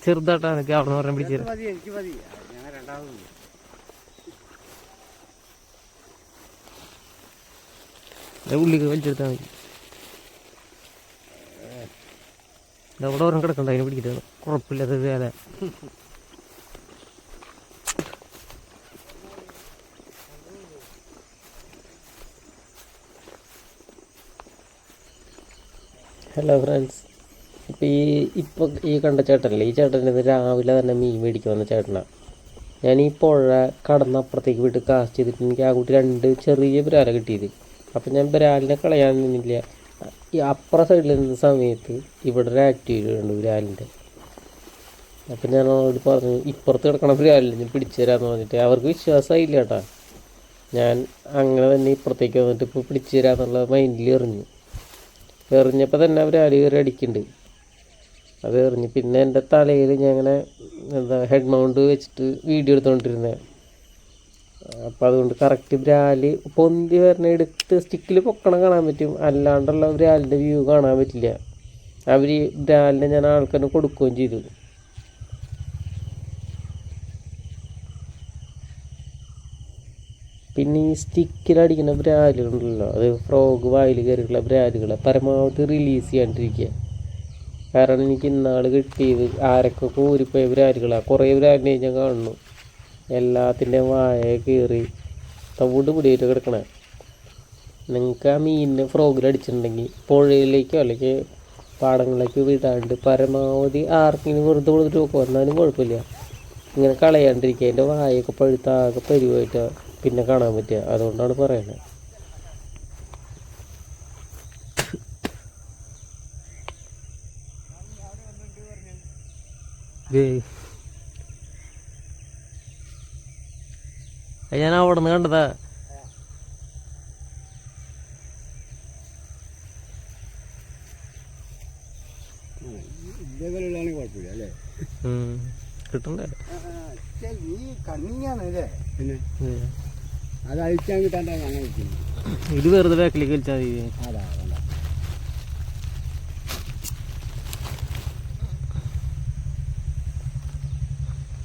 ചെറുതായിട്ടാണ് എനിക്ക് അവിടെ പറഞ്ഞ പിടിച്ചത്. എനിക്ക് മതി, ഞാൻ രണ്ടാമത് ഉള്ളിക്ക് വലിച്ചെടുത്താൽ മതി. അവിടെ ഓരോ കിടക്കണ്ട, അതിനെ പിടിക്കില്ല, കുഴപ്പമില്ലാത്ത വേല. ഹലോ ഫ്രണ്ട്സ്, ഇപ്പോൾ ഈ കണ്ട ചേട്ടനല്ലേ, ഈ ചേട്ടൻ ഇന്ന് രാവിലെ തന്നെ മീൻ മേടിക്കാൻ വന്ന ചേട്ടനാണ്. ഞാൻ ഈ പുഴ കടന്നപ്പുറത്തേക്ക് വിട്ട് കാസ്റ്റ് ചെയ്തിട്ട് എനിക്ക് ആ കുട്ടി 2 ചെറിയ ബ്രാല കിട്ടിയത്. അപ്പം ഞാൻ ബ്രാലിനെ കളയാൻ നിന്നില്ല. ഈ അപ്പുറ സൈഡിൽ നിന്ന സമയത്ത് ഇവിടെ ഒരു ആക്ടിവിറ്റി ഉണ്ട് ബ്രാലിൻ്റെ. അപ്പം ഞാൻ അവരോട് പറഞ്ഞു ഇപ്പുറത്ത് കിടക്കണ ബ്രാലിനെ ഞാൻ പിടിച്ചു തരാമെന്ന് പറഞ്ഞിട്ട് അവർക്ക് വിശ്വാസമായില്ല കേട്ടാ. ഞാൻ അങ്ങനെ തന്നെ ഇപ്പുറത്തേക്ക് വന്നിട്ട് ഇപ്പോൾ പിടിച്ചു തരാമെന്നുള്ള മൈൻഡിൽ എറിഞ്ഞപ്പോൾ തന്നെ അവർ കയറി അടിക്കുന്നുണ്ട്. അത് എറിഞ്ഞ് പിന്നെ എൻ്റെ തലയിൽ ഞാൻ ഇങ്ങനെ ഹെഡ് മൗണ്ട് വെച്ചിട്ട് വീഡിയോ എടുത്തുകൊണ്ടിരുന്നത്. അപ്പോൾ അതുകൊണ്ട് കറക്റ്റ് ബ്രാല് പൊന്തി വരണ എടുത്ത് സ്റ്റിക്കിൽ പൊക്കണം കാണാൻ പറ്റും, അല്ലാണ്ടുള്ള ബ്രാലിൻ്റെ വ്യൂ കാണാൻ പറ്റില്ല. അവർ ബ്രാലിനെ ഞാൻ ആൾക്കാരെ കൊടുക്കുകയും ചെയ്തു. പിന്നെ ഈ സ്റ്റിക്കിലടിക്കുന്ന ബ്രാലുകളുണ്ടല്ലോ, അത് ഫ്രോഗ് വായിൽ കയറിയിട്ടുള്ള ബ്രാലുകളെ പരമാവധി റിലീസ് ചെയ്യാണ്ടിരിക്കുക. കാരണം എനിക്ക് ഇന്നാൾ കിട്ടിയത് ആരൊക്കെ കൂരിപ്പോയ ബ്രാലുകളാണ്. കുറേ ബ്രാലിനെ ഞാൻ കാണുന്നു, എല്ലാത്തിൻ്റെയും വായ കയറി തവിട് പിടിയിട്ട് കിടക്കണേ. നിങ്ങൾക്ക് ആ മീനിനെ ഫ്രോഗിലടിച്ചിട്ടുണ്ടെങ്കിൽ പുഴയിലേക്കോ അല്ലെങ്കിൽ പാടങ്ങളിലേക്കോ വിടാണ്ട് പരമാവധി ആർക്കെങ്കിലും വെറുതെ കൊടുത്തിട്ട് നോക്കുക, എന്നാലും കുഴപ്പമില്ല. ഇങ്ങനെ കളയാണ്ടിരിക്കുക. അതിൻ്റെ വായൊക്കെ പഴുത്താകെ പരിവായിട്ട് പിന്നെ കാണാൻ പറ്റുക. അതുകൊണ്ടാണ് പറയുന്നത്. ഞാൻ അവിടെ നിന്ന് കണ്ടതാ. കിട്ടണ്ടേ അത് അഴിച്ചാൽ കിട്ടാൻ അങ്ങനെ ഇത് വെറുതെ ബാക്കിലേക്ക് വലിച്ചാൽ മതി. അതാ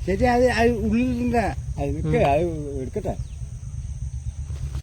ശരി, അത് ഉള്ളിലുണ്ട്, അത് എടുക്കട്ടെ.